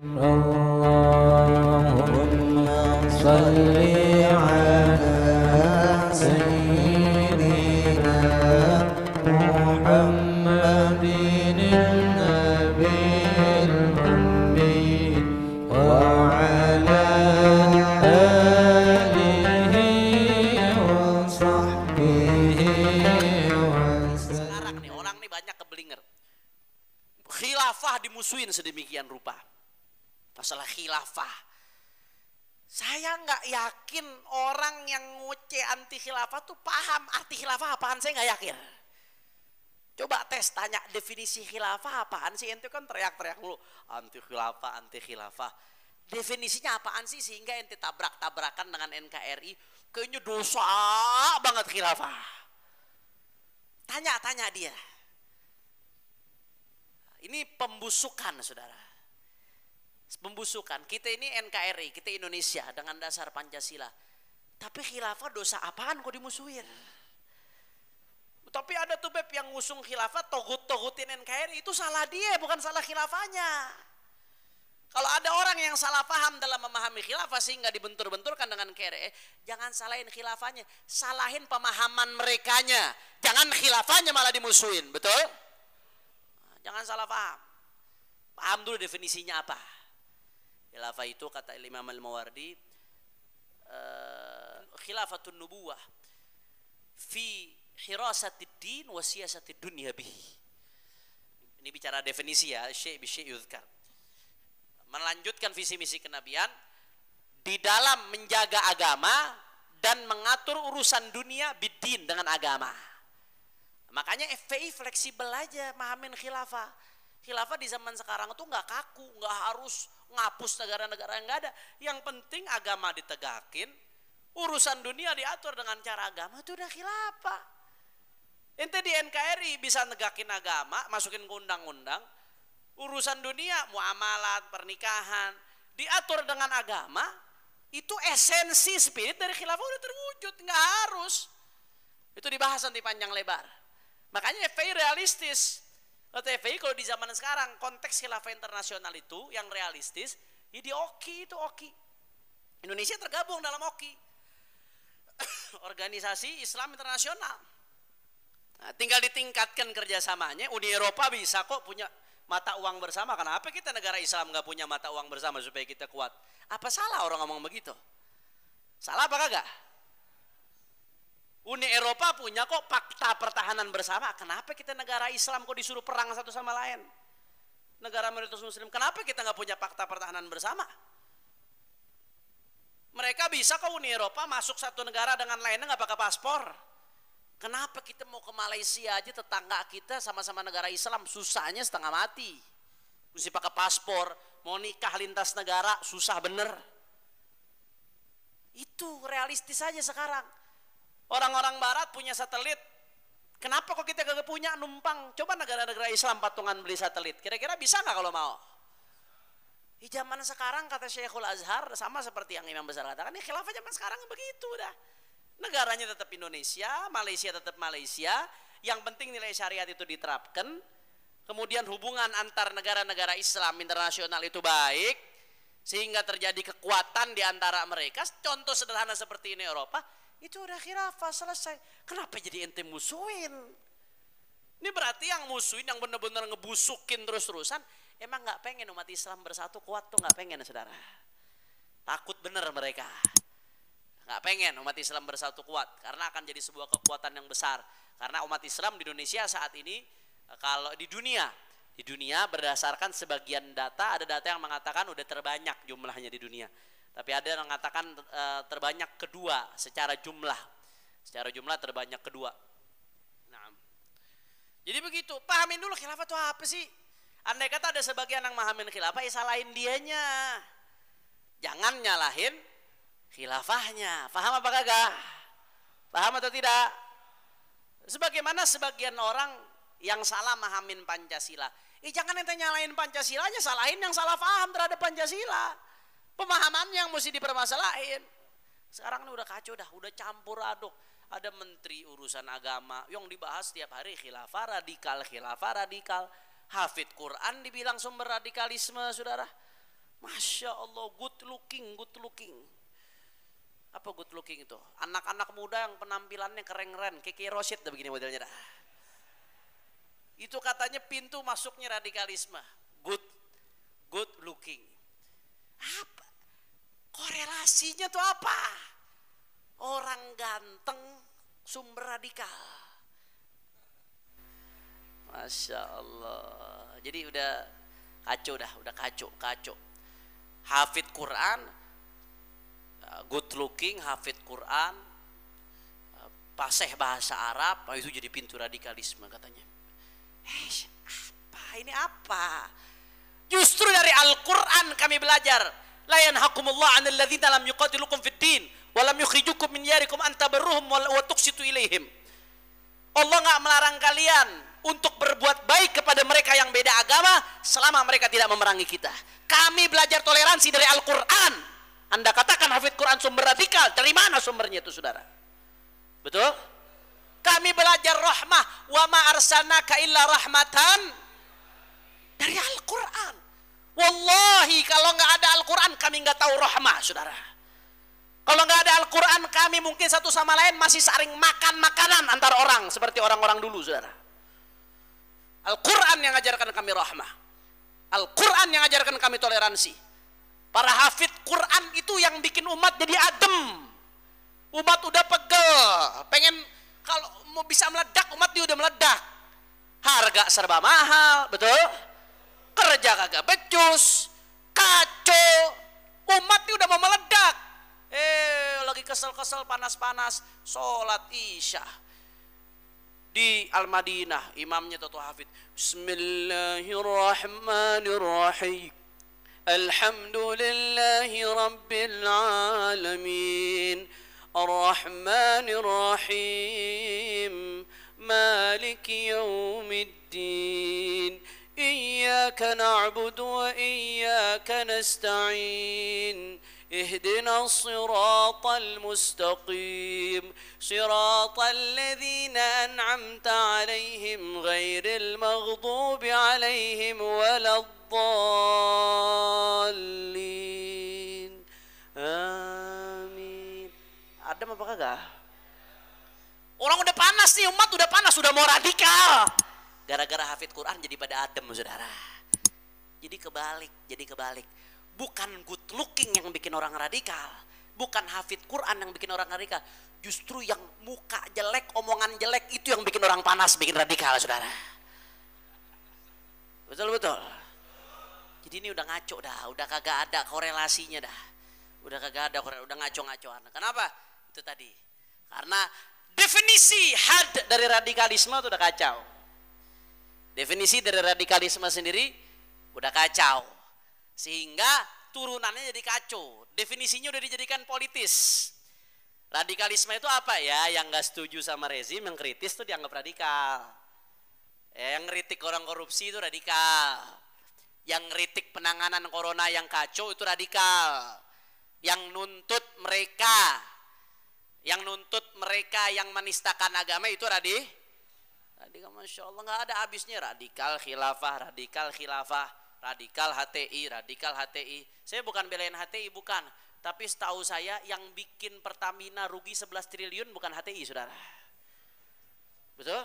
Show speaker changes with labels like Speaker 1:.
Speaker 1: Allahumma salli ala sayyidina Muhammadin nabiyil ummi wa ala alihi wa sahbihi wa sallam.
Speaker 2: Sekarang nih orang nih banyak keblinger. Khilafah dimusuhin sedemikian rupa. Masalah khilafah. Saya nggak yakin orang yang ngoceh anti khilafah tuh paham arti khilafah apaan, saya nggak yakin. Coba tes tanya definisi khilafah apaan sih, ente kan teriak-teriak mulu anti khilafah anti khilafah. Definisinya apaan sih sehingga ente tabrak-tabrakan dengan NKRI, kayaknya dosa banget khilafah. Tanya dia. Ini pembusukan, saudara. Pembusukan. Kita ini NKRI, kita Indonesia dengan dasar Pancasila. Tapi khilafah dosa apaan kok dimusuhin? Tapi ada tuh Beb yang ngusung khilafah, togut-togutin NKRI, itu salah dia, bukan salah khilafahnya. Kalau ada orang yang salah paham dalam memahami khilafah sehingga dibentur-benturkan dengan KRI, jangan salahin khilafahnya, salahin pemahaman merekanya. Jangan khilafahnya malah dimusuhin, betul? Jangan salah paham. Paham dulu definisinya apa. Khilafah itu kata Imam Al-Mawardi, khilafatun nubuwah fi hirasatid din wa siyasatid dunya bihi. Ini bicara definisi ya, syai' bi syai' yuzkar. Melanjutkan visi misi kenabian di dalam menjaga agama dan mengatur urusan dunia bidin dengan agama. Makanya FPI fleksibel aja mahamin khilafah. Khilafah di zaman sekarang tuh nggak kaku, nggak harus ngapus negara-negara yang nggak ada. Yang penting agama ditegakin, urusan dunia diatur dengan cara agama, itu udah khilafah. Ente di NKRI bisa negakin agama, masukin ke undang-undang, urusan dunia, muamalat, pernikahan, diatur dengan agama, itu esensi spirit dari khilafah udah terwujud, nggak harus. Itu dibahas nanti panjang lebar. Makanya FPI realistis. FPI kalau di zaman sekarang konteks khilafah internasional itu yang realistis, ya di OKI itu OKI. Indonesia tergabung dalam OKI. Organisasi Islam Internasional. Nah, tinggal ditingkatkan kerjasamanya. Uni Eropa bisa kok punya mata uang bersama. Kenapa kita negara Islam nggak punya mata uang bersama supaya kita kuat? Apa salah orang ngomong begitu? Salah apa kagak? Uni Eropa punya kok fakta pertahanan bersama. Kenapa kita negara Islam kok disuruh perang satu sama lain? Negara mayoritas Muslim, kenapa kita nggak punya fakta pertahanan bersama? Mereka bisa kok Uni Eropa masuk satu negara dengan lainnya nggak pakai paspor. Kenapa kita mau ke Malaysia aja, tetangga kita sama-sama negara Islam, susahnya setengah mati. Mesti pakai paspor, mau nikah lintas negara, susah bener. Itu realistis aja sekarang. Orang-orang barat punya satelit. Kenapa kok kita gak punya numpang? Coba negara-negara Islam patungan beli satelit. Kira-kira bisa gak kalau mau? Di zaman sekarang kata Syekhul Azhar, sama seperti yang Imam Besar katakan, ini khilafah zaman sekarang begitu dah. Negaranya tetap Indonesia, Malaysia tetap Malaysia. Yang penting nilai syariat itu diterapkan. Kemudian hubungan antar negara-negara Islam internasional itu baik. Sehingga terjadi kekuatan di antara mereka. Contoh sederhana seperti ini Eropa. Itu udah khilafah selesai. Kenapa jadi ente musuhin? Ini berarti yang musuhin, yang benar-benar ngebusukin terus-terusan, emang nggak pengen umat Islam bersatu kuat tuh, nggak pengen saudara. Takut bener mereka. Nggak pengen umat Islam bersatu kuat karena akan jadi sebuah kekuatan yang besar. Karena umat Islam di Indonesia saat ini, kalau di dunia berdasarkan sebagian data, ada data yang mengatakan udah terbanyak jumlahnya di dunia. Tapi ada yang mengatakan terbanyak kedua secara jumlah. Secara jumlah terbanyak kedua. Nah, jadi begitu. Pahamin dulu khilafah itu apa sih? Andai kata ada sebagian yang mahamin khilafah, ya salahin dianya. Jangan nyalahin khilafahnya. Paham apa kagak? Paham atau tidak? Sebagaimana sebagian orang yang salah mahamin Pancasila. Jangan ente nyalahin Pancasilanya, salahin yang salah paham terhadap Pancasila. Pemahamannya yang mesti dipermasalahin. Sekarang ini udah kacau dah, udah campur aduk. Ada menteri urusan agama yang dibahas tiap hari khilafah radikal. Hafid Quran dibilang sumber radikalisme, saudara. Masya Allah, good looking, good looking. Apa good looking itu? Anak-anak muda yang penampilannya keren-keren, Kiki Rosid dah begini modelnya dah. Itu katanya pintu masuknya radikalisme. Good looking. Apa? Korelasinya tuh apa? Orang ganteng sumber radikal. Masya Allah. Jadi udah kacau. Hafid Quran, good looking, hafid Quran, fasih bahasa Arab, itu jadi pintu radikalisme katanya. Ini apa? Justru dari Al-Quran kami belajar. La yanhakumullah 'anil ladzina lam yuqatilukum fid din wa lam yukhrijukum min diyarikum an tabarruhum wa tuqsitu ilaihim. Allah enggak melarang kalian untuk berbuat baik kepada mereka yang beda agama selama mereka tidak memerangi kita. Kami belajar toleransi dari Al-Quran. Anda katakan hafid Quran sumber radikal, dari mana sumbernya itu saudara? Betul? Kami belajar rahmah, wa ma arsalnaka illa rahmatan, dari Al-Quran. Wallahi kalau nggak ada Al-Quran kami nggak tahu rahmah saudara. Kalau nggak ada Al-Quran kami mungkin satu sama lain masih saling makan makanan antar orang seperti orang-orang dulu saudara. Al-Quran yang ajarkan kami rahmah, Al-Quran yang ajarkan kami toleransi. Para hafid Quran itu yang bikin umat jadi adem. Umat udah pegel, pengen kalau mau bisa meledak, umat dia udah meledak. Harga serba mahal, betul? Kerja kagak becus, kacau. Umat dia udah mau meledak. Lagi kesel-kesel, panas-panas, sholat isya di Al-Madinah, imamnya Toto Hafid. Bismillahirrahmanirrahim. Alhamdulillahi Rabbil Alamin Ar-Rahmanir Rahim Maliki Yawmiddin Iyyaka na'budu wa iyyaka nasta'in Ihdina as-siratal mustaqim Siratal ladzina an'amta alaihim Ghairil maghdubi alaihim waladdallin Dhalin. Amin. Adem apa kagak? Orang udah panas nih, umat udah panas, udah mau radikal. Gara-gara hafid Quran jadi pada adem saudara. Jadi kebalik. Bukan good looking yang bikin orang radikal. Bukan hafid Quran yang bikin orang radikal. Justru yang muka jelek, omongan jelek itu yang bikin orang panas, bikin radikal saudara. Betul. Jadi ini udah ngaco dah, udah kagak ada korelasinya dah. Udah ngaco-ngacoan. Kenapa? Itu tadi. Karena definisi had dari radikalisme itu udah kacau. Definisi dari radikalisme sendiri udah kacau. Sehingga turunannya jadi kacau. Definisinya udah dijadikan politis. Radikalisme itu apa ya? Yang gak setuju sama rezim, yang kritis itu dianggap radikal. Yang ngeritik orang korupsi itu radikal. Yang ngeritik penanganan corona yang kacau itu radikal. Yang nuntut mereka yang menistakan agama itu radikal. Masya Allah nggak ada habisnya. Radikal khilafah, radikal HTI. Saya bukan belain HTI, bukan. Tapi setahu saya yang bikin Pertamina rugi 11 triliun bukan HTI saudara. Betul?